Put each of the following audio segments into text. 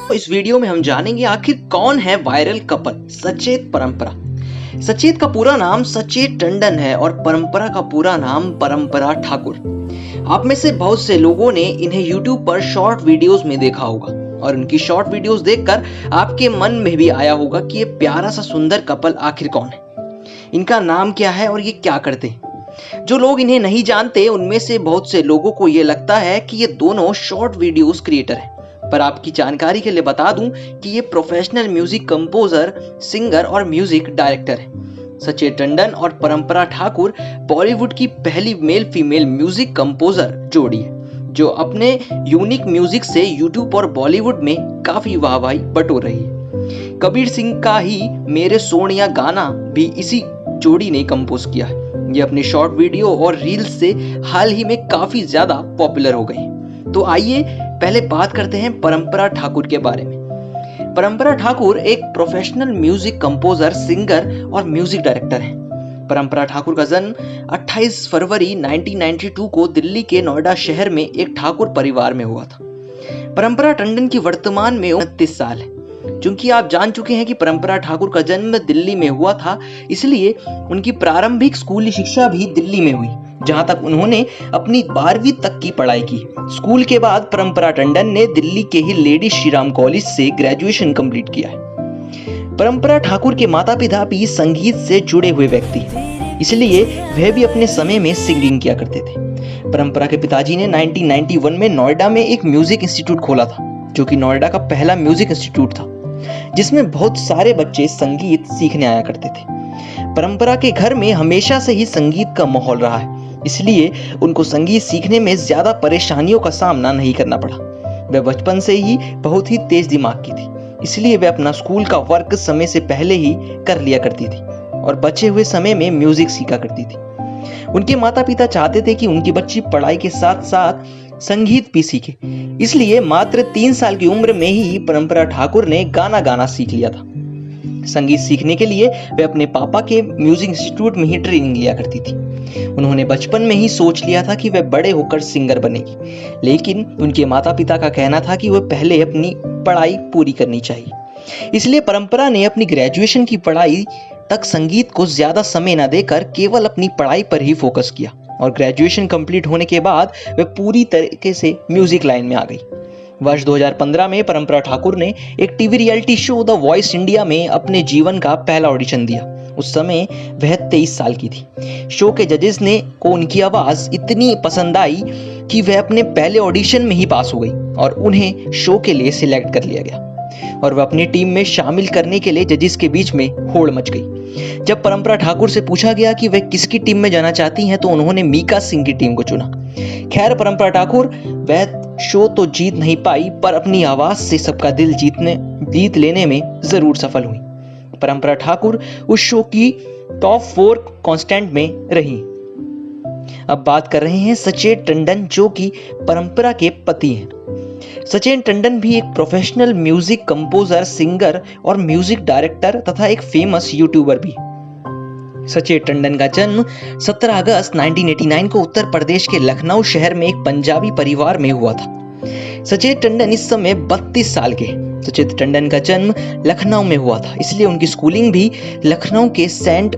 तो इस वीडियो में हम जानेंगे आखिर कौन है वायरल कपल सचेत परंपरा। सचेत का पूरा नाम सचेत टंडन है और परंपरा का पूरा नाम परंपरा ठाकुर। आप में से बहुत से लोगों ने इन्हें YouTube पर शॉर्ट वीडियोस में देखा होगा और उनकी शॉर्ट वीडियोस देखकर आपके मन में भी आया होगा कि ये प्यारा सा सुंदर कपल आखिर कौन है, इनका नाम क्या है और ये क्या करते हैं। जो लोग इन्हें नहीं जानते उनमें से बहुत से लोगों को ये लगता है कि ये दोनों शॉर्ट वीडियोस क्रिएटर हैं, पर आपकी जानकारी के लिए बता दूं कि ये प्रोफेशनल म्यूजिक कंपोजर, सिंगर और म्यूजिक डायरेक्टर है। सचेत टंडन और परंपरा ठाकुर बॉलीवुड की पहली मेल फीमेल म्यूजिक कंपोजर जोड़ी है जो अपने यूनिक म्यूजिक से यूट्यूब और बॉलीवुड में काफी वाहवाही बटोर रही है। कबीर सिंह का ही मेरे सोनिया गाना भी इसी जोड़ी ने कंपोज किया है। ये अपनी शॉर्ट वीडियो और रील्स से हाल ही में काफी ज्यादा पॉपुलर हो गई। तो आइए पहले बात करते हैं परंपरा ठाकुर के बारे में। परंपरा ठाकुर एक प्रोफेशनल म्यूजिक कंपोजर, सिंगर और म्यूजिक डायरेक्टर हैं। परंपरा ठाकुर का जन्म 28 फरवरी 1992 को दिल्ली के नोएडा शहर में एक ठाकुर परिवार में हुआ था। परंपरा टंडन की वर्तमान में 29 साल है। चूंकि आप जान चुके हैं कि परंपरा ठाकुर का जन्म दिल्ली में हुआ था, इसलिए उनकी प्रारंभिक स्कूली शिक्षा भी दिल्ली में हुई, जहां तक उन्होंने अपनी 12वीं तक की पढ़ाई की। स्कूल के बाद परंपरा टंडन ने दिल्ली के ही लेडी श्रीराम कॉलेज से ग्रेजुएशन कंप्लीट किया है। परंपरा ठाकुर के माता पिता भी संगीत से जुड़े हुए व्यक्ति हैं, इसलिए वह भी अपने समय में सिंगिंग किया करते थे। परंपरा के पिताजी ने 1991 में नोएडा में एक म्यूजिक इंस्टीट्यूट खोला था, जो कि नोएडा का पहला म्यूजिक इंस्टीट्यूट था, जिसमें बहुत सारे बच्चे संगीत सीखने आया करते थे। परंपरा के घर में हमेशा से ही संगीत का माहौल रहा है, इसलिए उनको संगीत सीखने में ज्यादा परेशानियों का सामना नहीं करना पड़ा। वह बचपन से ही बहुत ही तेज दिमाग की थी, इसलिए वह अपना स्कूल का वर्क समय से पहले ही कर लिया करती थी और बचे हुए समय में म्यूजिक सीखा करती थी। उनके माता पिता चाहते थे कि उनकी बच्ची पढ़ाई के साथ साथ संगीत भी सीखे, इसलिए मात्र 3 साल की उम्र में ही परंपरा ठाकुर ने गाना गाना सीख लिया था। संगीत सीखने के लिए वे अपने पापा के म्यूजिक इंस्टीट्यूट में ही ट्रेनिंग लिया करती थी। उन्होंने बचपन में ही सोच लिया था कि वह बड़े होकर सिंगर बनेगी, लेकिन उनके माता पिता का कहना था कि वह पहले अपनी पढ़ाई पूरी करनी चाहिए। इसलिए परंपरा ने अपनी ग्रेजुएशन की पढ़ाई तक संगीत को ज्यादा समय न देकर केवल अपनी पढ़ाई पर ही फोकस किया और ग्रेजुएशन कंप्लीट होने के बाद वह पूरी तरीके से म्यूजिक लाइन में आ गई। वर्ष 2015 में परंपरा ठाकुर ने एक TV reality show the voice India में अपने जीवन का पहला ऑडिशन दिया। उस समय वह 23 साल की थी। शो के जजेस ने को उनकी आवाज इतनी पसंद आई कि वह अपने पहले ऑडिशन में ही पास हो गई और उन्हें शो के लिए सिलेक्ट कर लिया गया और वह अपनी टीम में शामिल करने के लिए जजेस के बीच में होड़ मच गई। जब परंपरा ठाकुर से पूछा गया कि वह किसकी टीम में जाना चाहती हैं, तो उन्होंने मीका सिंह की टीम को चुना। खैर, परंपरा ठाकुर वह शो तो जीत नहीं पाई, पर अपनी आवाज से सबका दिल जीत लेने में जरूर सफल हुई। परंपरा ठाकुर उस शो की टॉप 4 कांस्टेंट में रही। अब बात कर रहे हैं सचेत टंडन, जो कि परंपरा के पति हैं। सचेत टंडन भी एक प्रोफेशनल म्यूजिक कंपोजर, सिंगर और म्यूजिक डायरेक्टर तथा एक फेमस यूट्यूबर भी। सचेत टंडन का जन्म 17 अगस्त 1989 को उत्तर प्रदेश के लखनऊ शहर में एक पंजाबी परिवार में हुआ था। सचेत टंडन इस समय 32 साल के हैं। सचेत टंडन का जन्म लखनऊ में हुआ था, इसलिए उनकी स्कूलिंग भी लखनऊ के सेंट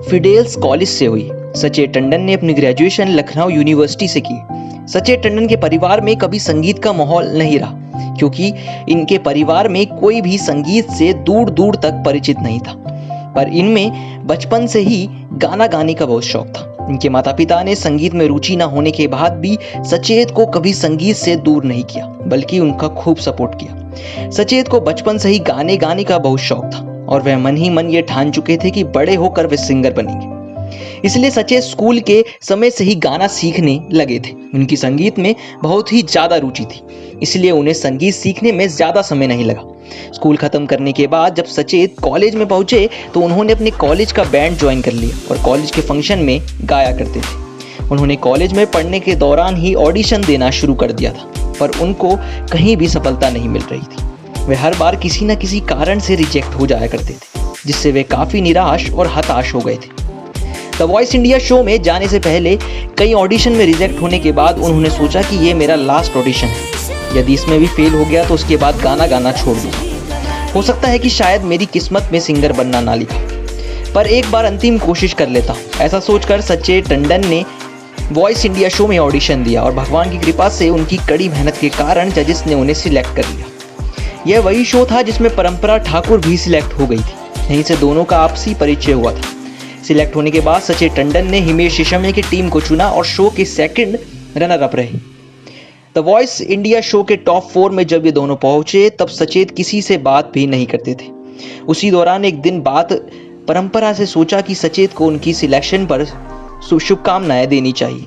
फिडेल्स कॉलेज से हुई। सचेत टंडन ने अपनी ग्रेजुएशन लखनऊ यूनिवर्सिटी से की। सचेत टंडन के परिवार में कभी संगीत का माहौल नहीं रहा, क्योंकि इनके परिवार में कोई भी संगीत से दूर दूर तक परिचित नहीं था, पर इनमें बचपन से ही गाना गाने का बहुत शौक था। इनके माता पिता ने संगीत में रुचि न होने के बाद भी सचेत को कभी संगीत से दूर नहीं किया, बल्कि उनका खूब सपोर्ट किया। सचेत को बचपन से ही गाने गाने का बहुत शौक था और वह मन ही मन ये ठान चुके थे कि बड़े होकर वे सिंगर बनेंगे। इसलिए सचेत स्कूल के समय से ही गाना सीखने लगे थे। उनकी संगीत में बहुत ही ज्यादा रुचि थी, इसलिए उन्हें संगीत सीखने में ज्यादा समय नहीं लगा। स्कूल खत्म करने के बाद जब सचेत कॉलेज में पहुंचे तो उन्होंने अपने कॉलेज का बैंड ज्वाइन कर लिया और कॉलेज के फंक्शन में गाया करते थे। उन्होंने कॉलेज में पढ़ने के दौरान ही ऑडिशन देना शुरू कर दिया था, पर उनको कहीं भी सफलता नहीं मिल रही थी। वे हर बार किसी न किसी कारण से रिजेक्ट हो जाया करते थे, जिससे वे काफी निराश और हताश हो गए थे। द वॉइस इंडिया शो में जाने से पहले कई ऑडिशन में रिजेक्ट होने के बाद उन्होंने सोचा कि ये मेरा लास्ट ऑडिशन है, यदि इसमें भी फेल हो गया तो उसके बाद गाना गाना छोड़ दूंगा। हो सकता है कि शायद मेरी किस्मत में सिंगर बनना ना लिखा, पर एक बार अंतिम कोशिश कर लेता हूँ। ऐसा सोचकर सचेत टंडन ने वॉइस इंडिया शो में ऑडिशन दिया और भगवान की कृपा से उनकी कड़ी मेहनत के कारण जजेस ने उन्हें सिलेक्ट कर लिया। यह वही शो था जिसमें परंपरा ठाकुर भी सिलेक्ट हो गई थी, यहीं से दोनों का आपसी परिचय हुआ था। सिलेक्ट होने के बाद सचेत टंडन ने हिमेश रेशमिया की टीम को चुना और शो के सेकंड रनर अप रहे। द वॉइस इंडिया शो के टॉप 4 में जब ये दोनों पहुंचे तब सचेत किसी से बात भी नहीं करते थे। उसी दौरान एक दिन बात परंपरा से सोचा कि सचेत को उनकी सिलेक्शन पर शुभकामनाएं देनी चाहिए,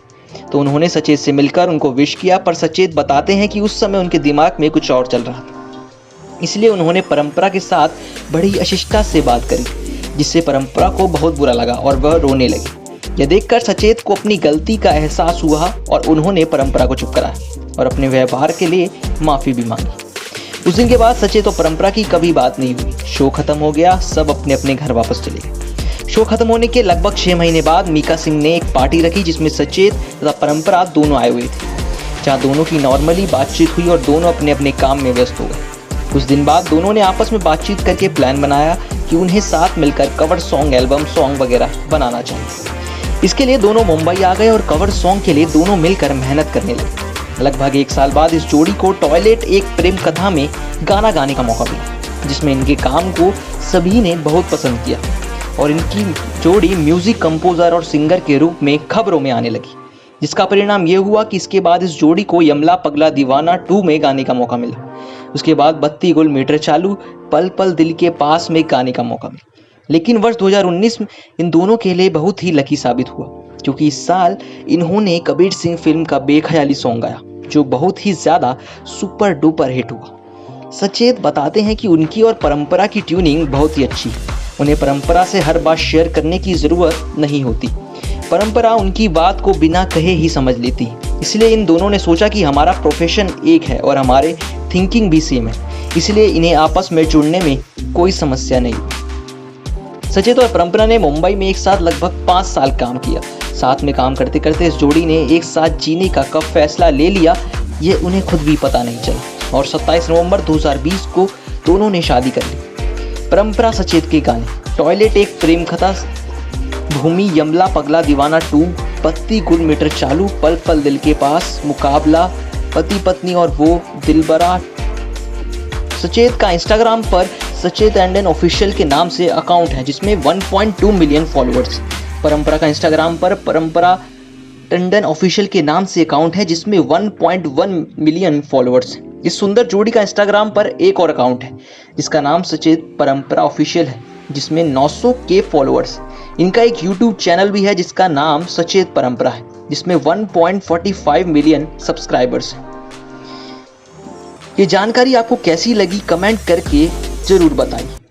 तो उन्होंने सचेत से मिलकर उनको विश किया। पर सचेत बताते हैं कि उस समय उनके दिमाग में कुछ और चल रहा था, इसलिए उन्होंने परंपरा के साथ बड़ी अशिष्टता से बात करी, जिससे परंपरा को बहुत बुरा लगा और वह रोने लगी। यह देखकर सचेत को अपनी गलती का एहसास हुआ और उन्होंने परंपरा को चुप कराया और अपने व्यवहार के लिए माफ़ी भी मांगी। उस दिन के बाद सचेत और परंपरा की कभी बात नहीं हुई। शो खत्म हो गया, सब अपने अपने घर वापस चले गए। शो खत्म होने के लगभग 6 महीने बाद मीका सिंह ने एक पार्टी रखी जिसमें सचेत तथा परंपरा दोनों आए हुए थे, जहाँ दोनों की नॉर्मली बातचीत हुई और दोनों अपने अपने काम में व्यस्त हो गए। कुछ दिन बाद दोनों ने आपस में बातचीत करके प्लान बनाया कि उन्हें साथ मिलकर कवर सॉन्ग, एल्बम सॉन्ग वगैरह बनाना चाहिए। इसके लिए दोनों मुंबई आ गए और कवर सॉन्ग के लिए दोनों मिलकर मेहनत करने लगे। लगभग 1 साल बाद इस जोड़ी को टॉयलेट एक प्रेम कथा में गाना गाने का मौका मिला, जिसमें इनके काम को सभी ने बहुत पसंद किया और इनकी जोड़ी म्यूजिक कंपोजर और सिंगर के रूप में खबरों में आने लगी, जिसका परिणाम ये हुआ कि इसके बाद इस जोड़ी को यमला पगला दीवाना 2 में गाने का मौका मिला। उसके बाद 32 गुल मीटर चालू, पल पल दिल के पास में गाने का मौका मिला। लेकिन वर्ष 2019 में इन दोनों के लिए बहुत ही लकी साबित हुआ, क्योंकि इस साल इन्होंने कबीर सिंह फिल्म का बेख्याली सॉन्ग गाया, जो बहुत ही ज़्यादा सुपर डुपर हिट हुआ। सचेत बताते हैं कि उनकी और परंपरा की ट्यूनिंग बहुत ही अच्छी है। उन्हें परंपरा से हर बात शेयर करने की ज़रूरत नहीं होती। परंपरा उनकी बात को बिना कहे ही समझ लेती है। इसलिए इन दोनों ने सोचा कि हमारा प्रोफेशन एक है और हमारे थिंकिंग भी सेम है, इसलिए इन्हें आपस में जुड़ने में कोई समस्या नहीं। सचेत और परंपरा ने मुंबई में एक साथ लगभग 5 साल काम किया। साथ में काम करते करते इस जोड़ी ने एक साथ जीने का कब फैसला ले लिया, ये उन्हें खुद भी पता नहीं चला और 27 नवंबर 2020 को दोनों ने शादी कर ली। परंपरा सचेत के गाने टॉयलेट एक प्रेम कथा, भूमि, यमला पगला दीवाना 2, 32 गुल मीटर चालू, पल पल दिल के पास, मुकाबला, पति पत्नी और वो, दिलबरा। सचेत का इंस्टाग्राम पर सचेत टंडन ऑफिशियल के नाम से अकाउंट है जिसमें 1.2 मिलियन फॉलोअर्स। परंपरा का इंस्टाग्राम पर परंपरा टंडन ऑफिशियल के नाम से अकाउंट है जिसमें 1.1 मिलियन फॉलोअर्स। इस सुंदर जोड़ी का इंस्टाग्राम पर एक और अकाउंट है जिसका नाम सचेत परंपरा ऑफिशियल है, जिसमें 900K फॉलोअर्स। इनका एक यूट्यूब चैनल भी है जिसका नाम सचेत परंपरा है, जिसमें 1.45 मिलियन सब्सक्राइबर्स हैं। ये जानकारी आपको कैसी लगी कमेंट करके जरूर बताइए।